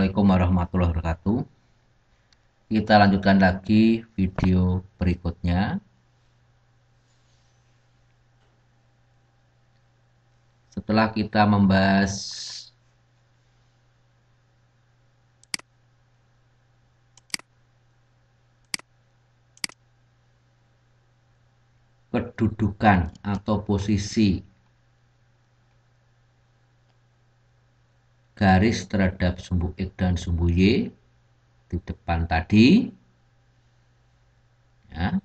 Assalamualaikum warahmatullahi wabarakatuh. Kita lanjutkan lagi video berikutnya. Setelah kita membahas kedudukan atau posisi garis terhadap sumbu X dan sumbu Y di depan tadi, ya,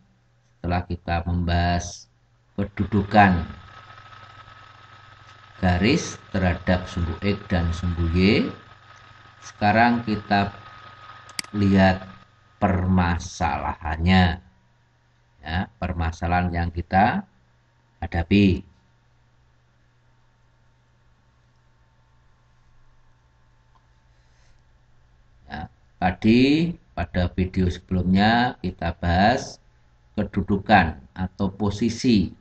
setelah kita membahas kedudukan garis terhadap sumbu X dan sumbu Y, sekarang kita lihat permasalahannya, ya, permasalahan yang kita hadapi. Tadi pada video sebelumnya kita bahas kedudukan atau posisi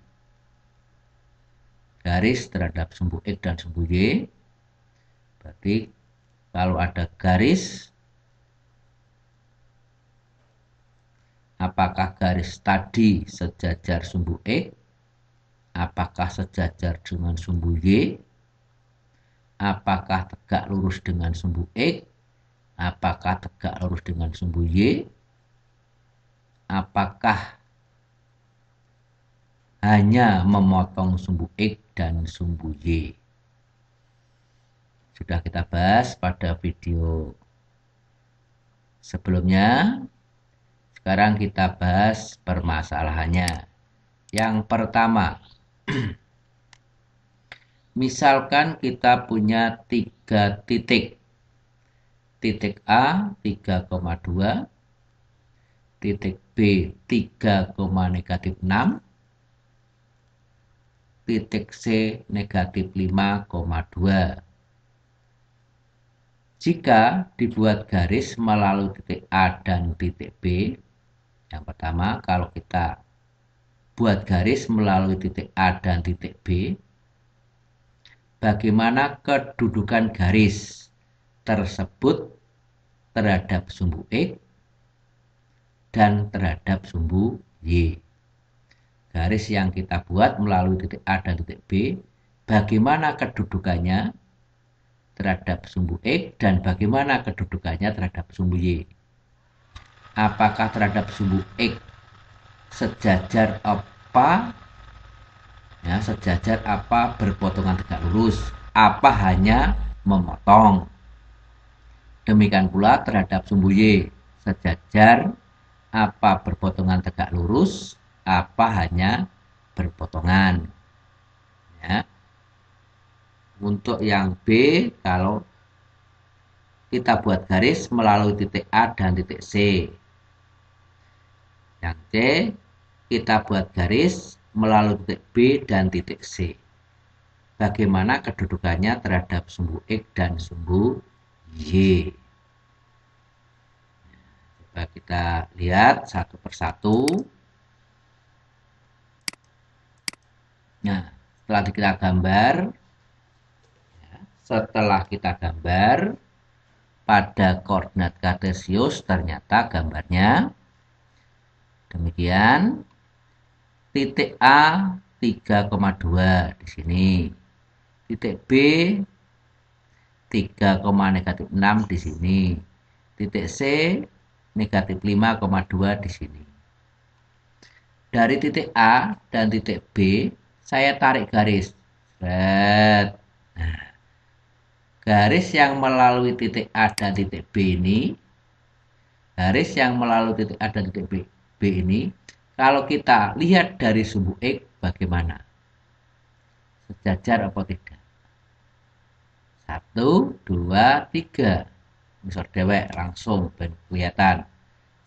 garis terhadap sumbu X dan sumbu Y. Berarti kalau ada garis, apakah garis tadi sejajar sumbu X? Apakah sejajar dengan sumbu Y? Apakah tegak lurus dengan sumbu X? Apakah tegak lurus dengan sumbu Y? Apakah hanya memotong sumbu X dan sumbu Y? Sudah kita bahas pada video sebelumnya. Sekarang kita bahas permasalahannya. Yang pertama, misalkan kita punya 3 titik. Titik A 3,2, titik B 3,-6, titik C -5,2. Jika dibuat garis melalui titik A dan titik B, yang pertama kalau kita buat garis melalui titik A dan titik B, bagaimana kedudukan garis tersebut terhadap sumbu X dan terhadap sumbu Y. Garis yang kita buat melalui titik A dan titik B, bagaimana kedudukannya terhadap sumbu X dan bagaimana kedudukannya terhadap sumbu Y. Apakah terhadap sumbu X sejajar apa? Ya, sejajar apa berpotongan tegak lurus? Apa hanya memotong? Demikian pula terhadap sumbu Y, sejajar apa berpotongan tegak lurus, apa hanya berpotongan. Ya. Untuk yang B, kalau kita buat garis melalui titik A dan titik C. Yang C, kita buat garis melalui titik B dan titik C. Bagaimana kedudukannya terhadap sumbu X dan sumbu Y. Coba kita lihat satu persatu. Nah, setelah kita gambar pada koordinat kartesius, ternyata gambarnya demikian. Titik A 3,2 di sini. Titik B 3,-6 di sini. Titik C -5,2 di sini. Dari titik A dan titik B saya tarik garis. Nah, garis yang melalui titik A dan titik B ini, garis yang melalui titik A dan titik B ini, kalau kita lihat dari sumbu X bagaimana? Sejajar atau tidak? 1, 2, 3. Misal dewek langsung kelihatan.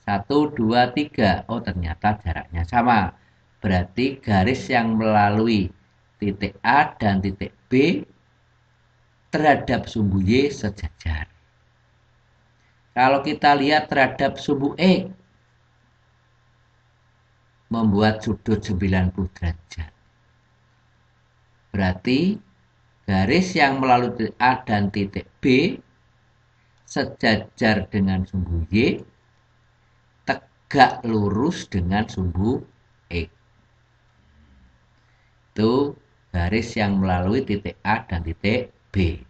1, 2, 3. Oh, ternyata jaraknya sama. Berarti garis yang melalui titik A dan titik B terhadap sumbu Y sejajar. Kalau kita lihat terhadap sumbu X, membuat sudut 90 derajat. Berarti garis yang melalui titik A dan titik B sejajar dengan sumbu Y, tegak lurus dengan sumbu X. Itu garis yang melalui titik A dan titik B.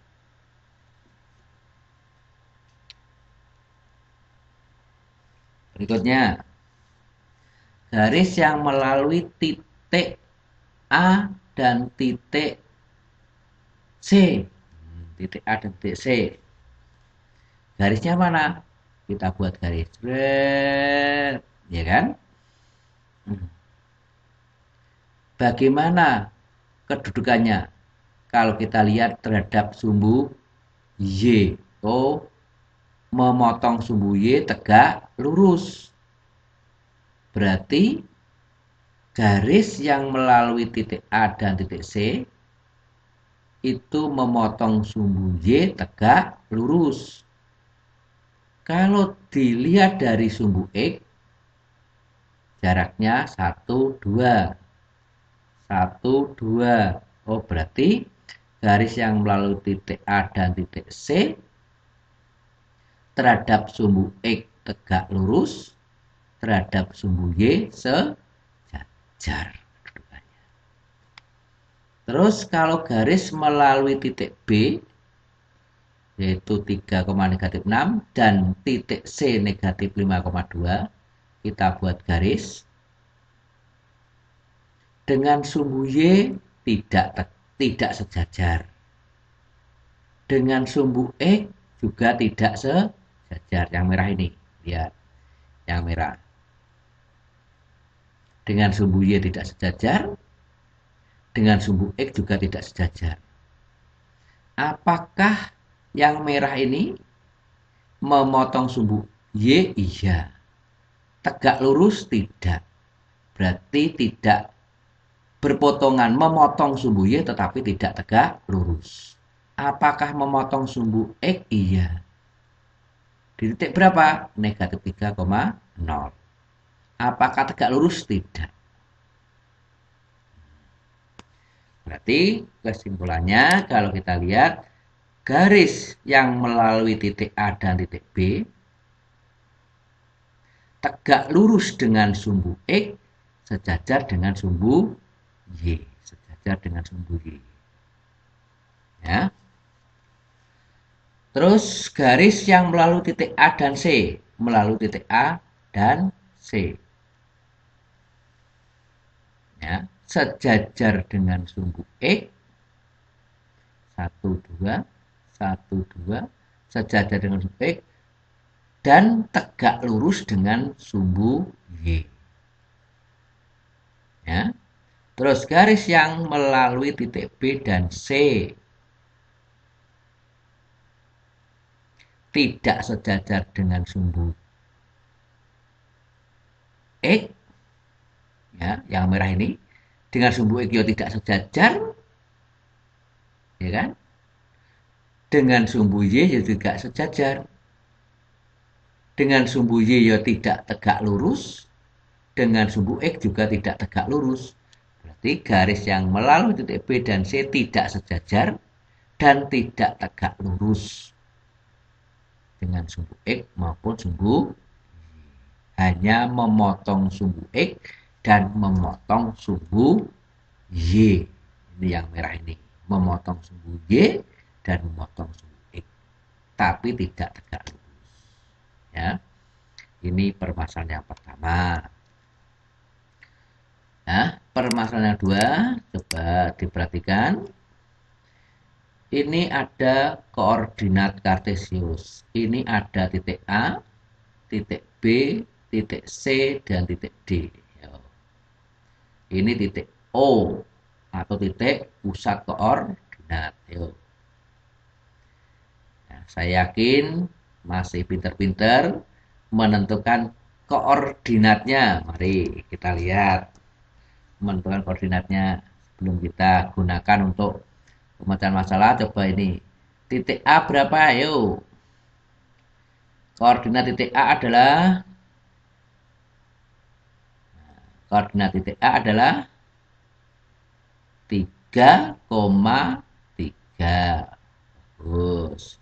Berikutnya, garis yang melalui titik A dan titik C. Titik A dan titik C. Garisnya mana? Kita buat garis. Ya kan? Bagaimana kedudukannya? Kalau kita lihat terhadap sumbu Y. Oh, memotong sumbu Y tegak lurus. Berarti garis yang melalui titik A dan titik C itu memotong sumbu Y tegak lurus. Kalau dilihat dari sumbu X, jaraknya 1, 2. 1, 2. Oh, berarti garis yang melalui titik A dan titik C terhadap sumbu X tegak lurus, terhadap sumbu Y sejajar. Terus kalau garis melalui titik B, yaitu 3,-6 dan titik C negatif 5,2, kita buat garis. Dengan sumbu Y tidak sejajar. Dengan sumbu X juga tidak sejajar. Yang merah ini, lihat. Yang merah. Dengan sumbu Y tidak sejajar. Dengan sumbu X juga tidak sejajar. Apakah yang merah ini memotong sumbu Y? Iya. Tegak lurus? Tidak. Berarti tidak berpotongan, memotong sumbu Y tetapi tidak tegak lurus. Apakah memotong sumbu X? Iya. Di titik berapa? Negatif 3,0. Apakah tegak lurus? Tidak. Berarti kesimpulannya kalau kita lihat garis yang melalui titik A dan titik B tegak lurus dengan sumbu X sejajar dengan sumbu Y. Sejajar dengan sumbu Y. Ya. Terus garis yang melalui titik A dan C. Melalui titik A dan C. Ya. Sejajar dengan sumbu X. 1, 2. 1, 2. Sejajar dengan sumbu X. Dan tegak lurus dengan sumbu Y. Ya. Terus garis yang melalui titik B dan C tidak sejajar dengan sumbu X, ya, yang merah ini, dengan sumbu X tidak sejajar, ya kan? Dengan sumbu Y juga sejajar. Dengan sumbu Y tidak tegak lurus, dengan sumbu X juga tidak tegak lurus. Berarti garis yang melalui titik B dan C tidak sejajar dan tidak tegak lurus dengan sumbu X maupun sumbu Y. Hanya memotong sumbu X dan memotong sumbu Y. Ini yang merah ini. Memotong sumbu Y dan memotong sumbu X. Tapi tidak tegak lurus. Ya. Ini permasalahan yang pertama. Nah, permasalahan yang kedua, coba diperhatikan. Ini ada koordinat kartesius. Ini ada titik A, titik B, titik C, dan titik D. Ini titik O atau titik pusat koordinat. Nah, saya yakin masih pinter-pinter menentukan koordinatnya. Mari kita lihat menentukan koordinatnya sebelum kita gunakan untuk pemecahan masalah. Coba ini titik A berapa? Ayo, koordinat titik A adalah adalah 3,3. Bagus.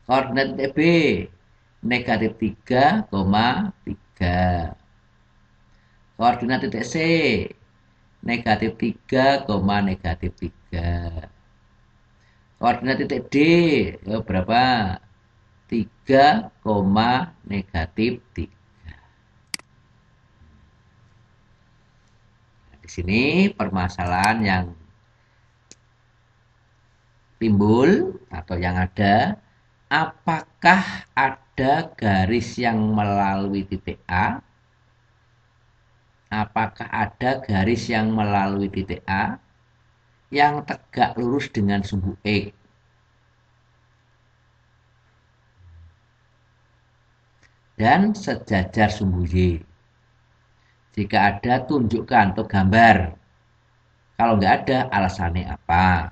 Koordinat titik B negatif 3,3. Koordinat titik C negatif 3, negatif 3. Koordinat titik D berapa? 3, negatif 3. Nah, di sini permasalahan yang timbul atau yang ada, apakah ada garis yang melalui titik A? Apakah ada garis yang melalui titik A yang tegak lurus dengan sumbu X? Dan sejajar sumbu Y. Jika ada, tunjukkan atau gambar. Kalau nggak ada, alasannya apa?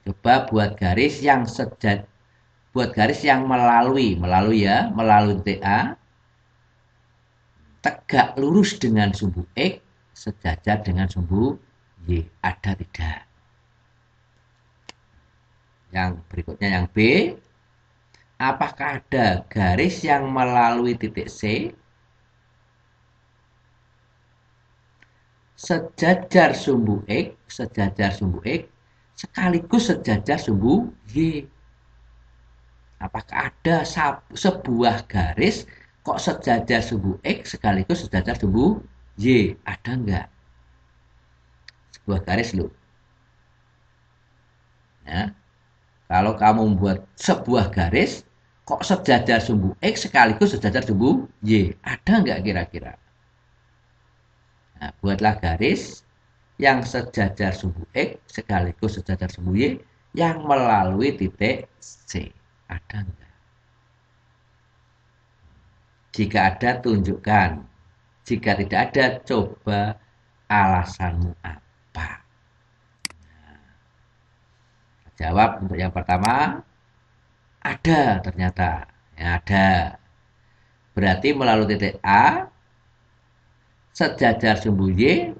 Coba buat garis yang melalui ya, melalui titik A, tegak lurus dengan sumbu X, sejajar dengan sumbu Y. Ada tidak? Yang berikutnya yang B, apakah ada garis yang melalui titik C sejajar sumbu X sekaligus sejajar sumbu Y? Apakah ada sebuah garis kok sejajar sumbu X sekaligus sejajar sumbu Y? Ada enggak? Sebuah garis loh. Ya. Kalau kamu membuat sebuah garis kok sejajar sumbu X sekaligus sejajar sumbu Y? Ada enggak kira-kira? Nah, buatlah garis yang sejajar sumbu X sekaligus sejajar sumbu Y yang melalui titik C. Ada enggak? Jika ada, tunjukkan. Jika tidak ada, coba alasanmu apa. Nah, jawab untuk yang pertama, ada ternyata. Ya, ada. Berarti melalui titik A, sejajar sumbu Y,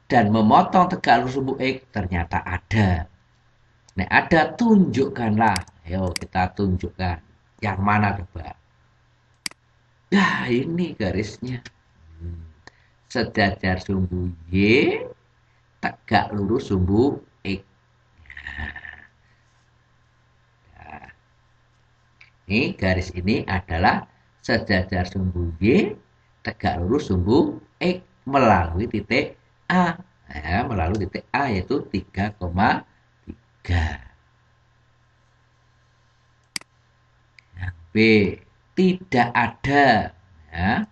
dan memotong tegak lurus sumbu X, ternyata ada. Nah, ada, tunjukkanlah. Ayo kita tunjukkan. Yang mana coba? Nah, ini garisnya. Sejajar sumbu Y, tegak lurus sumbu X. Nah, ini garis ini adalah sejajar sumbu Y, tegak lurus sumbu X melalui titik A. Nah, melalui titik A yaitu 3,3. Yang B, tidak ada. Ya,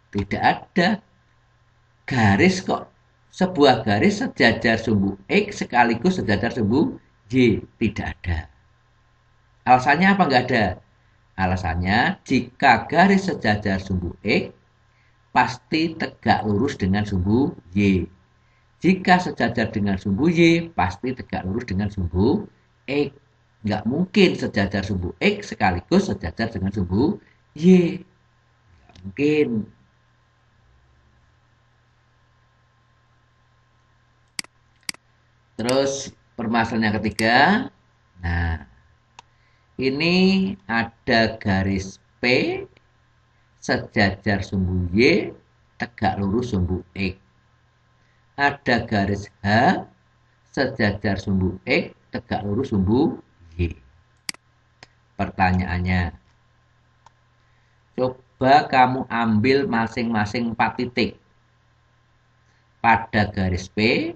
tidak ada garis kok. Sebuah garis sejajar sumbu X sekaligus sejajar sumbu Y. Tidak ada. Alasannya apa enggak ada? Alasannya jika garis sejajar sumbu X pasti tegak lurus dengan sumbu Y. Jika sejajar dengan sumbu Y pasti tegak lurus dengan sumbu X. Enggak mungkin sejajar sumbu X sekaligus sejajar dengan sumbu Y. Enggak mungkin. Terus permasalahan yang ketiga. Nah, ini ada garis P sejajar sumbu Y tegak lurus sumbu X. Ada garis H sejajar sumbu X tegak lurus sumbu Y. Pertanyaannya, coba kamu ambil masing-masing 4 titik pada garis P.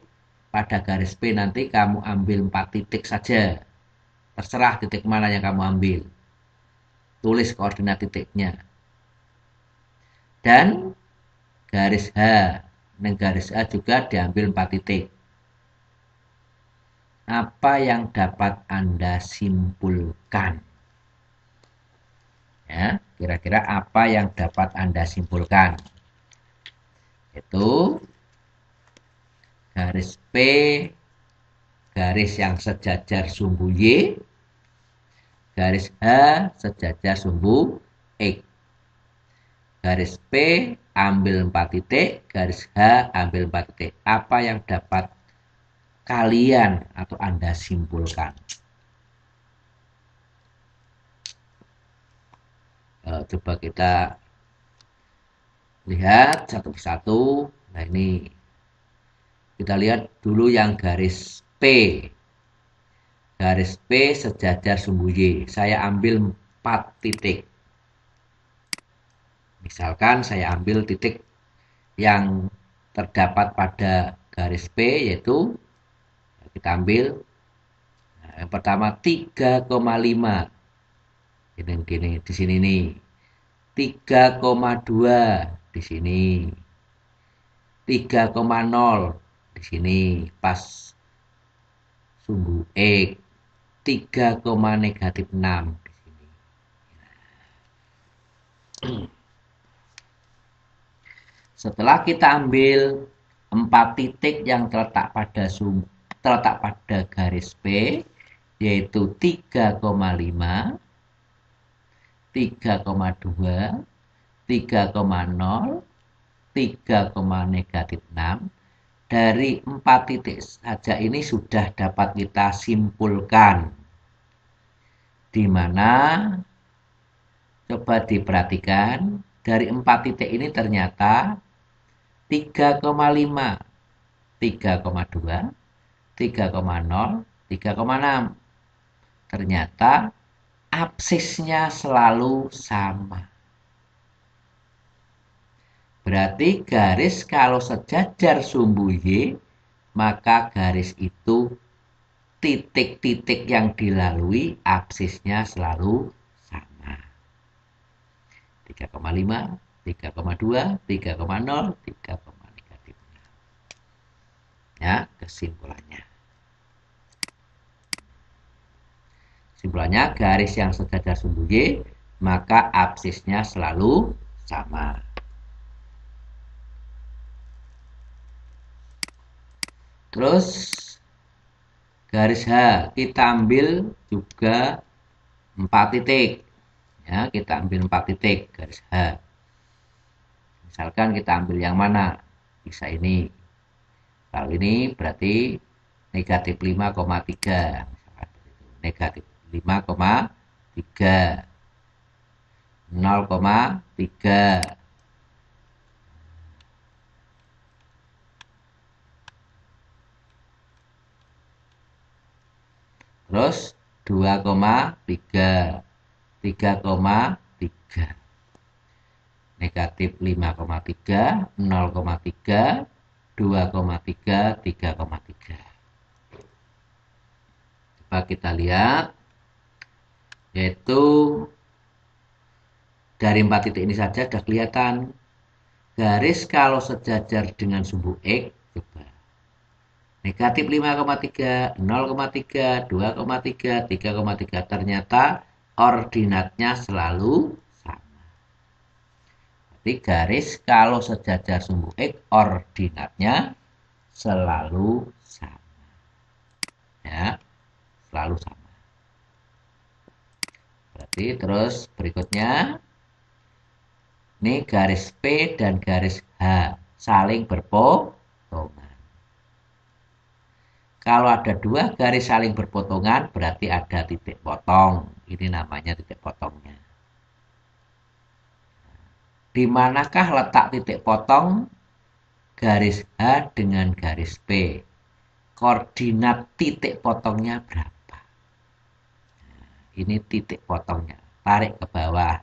Pada garis P nanti kamu ambil 4 titik saja. Terserah titik mana yang kamu ambil. Tulis koordinat titiknya. Dan garis H. Dan garis A juga diambil 4 titik. Apa yang dapat Anda simpulkan? Ya, kira-kira apa yang dapat Anda simpulkan? Itu garis P, garis yang sejajar sumbu Y, garis H sejajar sumbu X. Garis P ambil 4 titik, garis H ambil 4 titik. Apa yang dapat kalian atau Anda simpulkan? Coba kita lihat satu persatu. Nah, ini kita lihat dulu yang garis P. Garis P sejajar sumbu Y. Saya ambil 4 titik. Misalkan saya ambil titik yang terdapat pada garis P, yaitu kita ambil yang pertama 3,5. Gini di sini nih. 3,2 di sini. 3,0 di sini pas sumbu X. 3, negatif 6 di sini. Setelah kita ambil 4 titik yang terletak pada garis P, yaitu 3,5, 3,2, 3,0, 3, negatif 6. Dari 4 titik saja ini sudah dapat kita simpulkan. Di mana coba diperhatikan, dari 4 titik ini ternyata 3,5, 3,2, 3,0, 3,6. Ternyata absisnya selalu sama. Berarti garis kalau sejajar sumbu Y, maka garis itu titik-titik yang dilalui absisnya selalu sama. 3,5, 3,2, 3,0, 3, negatif 6. Ya, kesimpulannya. Kesimpulannya, garis yang sejajar sumbu Y, maka absisnya selalu sama. Terus garis H kita ambil juga 4 titik. Ya, kita ambil 4 titik garis H. Misalkan kita ambil yang mana? Bisa ini. Kalau ini berarti negatif 5,3. Negatif 5,3. 0,3. Terus 2,3, 3,3, negatif 5,3, 0,3, 2,3, 3,3. Coba kita lihat, yaitu dari 4 titik ini saja sudah kelihatan garis kalau sejajar dengan sumbu X. Coba negatif 5,3, 0,3, 2,3, 3,3. Ternyata ordinatnya selalu sama. Jadi garis kalau sejajar sumbu X, ordinatnya selalu sama. Ya, selalu sama. Berarti terus berikutnya, ini garis P dan garis H saling berpotongan. Kalau ada 2 garis saling berpotongan, berarti ada titik potong. Ini namanya titik potongnya. Di manakah letak titik potong garis H dengan garis P? Koordinat titik potongnya berapa? Nah, ini titik potongnya. Tarik ke bawah.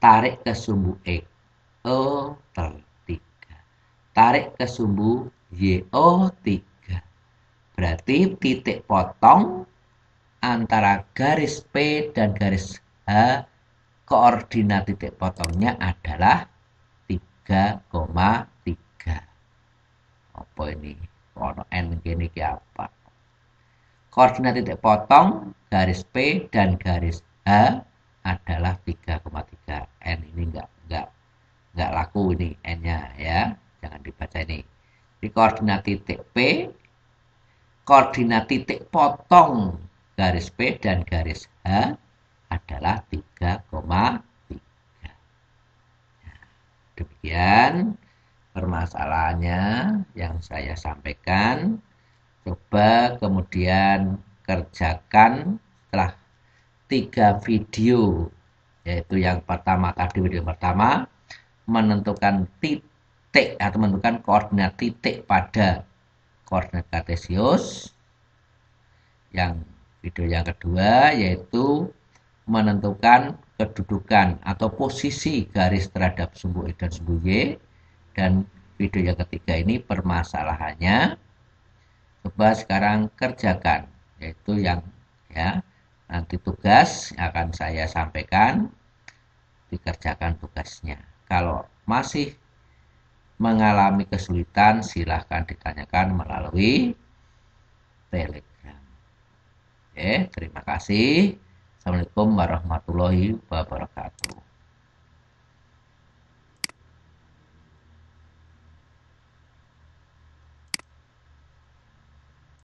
Tarik ke sumbu X. O, 3. Tarik ke sumbu Y. O, 3. Berarti titik potong antara garis P dan garis H, koordinat titik potongnya adalah 3,3. Apa ini? Ono N gini ke apa? Koordinat titik potong garis P dan garis H adalah 3,3. N ini enggak laku ini N-nya ya. Jangan dibaca ini. Di koordinat titik P, koordinat titik potong garis P dan garis H adalah 3,3. Demikian permasalahannya yang saya sampaikan. Coba kemudian kerjakan setelah 3 video yaitu yang pertama tadi video pertama, menentukan titik atau menentukan koordinat titik pada koordinat kartesius. Yang video yang kedua yaitu menentukan kedudukan atau posisi garis terhadap sumbu X dan sumbu Y. Dan video yang ketiga ini permasalahannya. Coba sekarang kerjakan, yaitu yang nanti tugas akan saya sampaikan, dikerjakan tugasnya. Kalau masih mengalami kesulitan silahkan ditanyakan melalui Telegram. Oke, terima kasih. Assalamualaikum warahmatullahi wabarakatuh.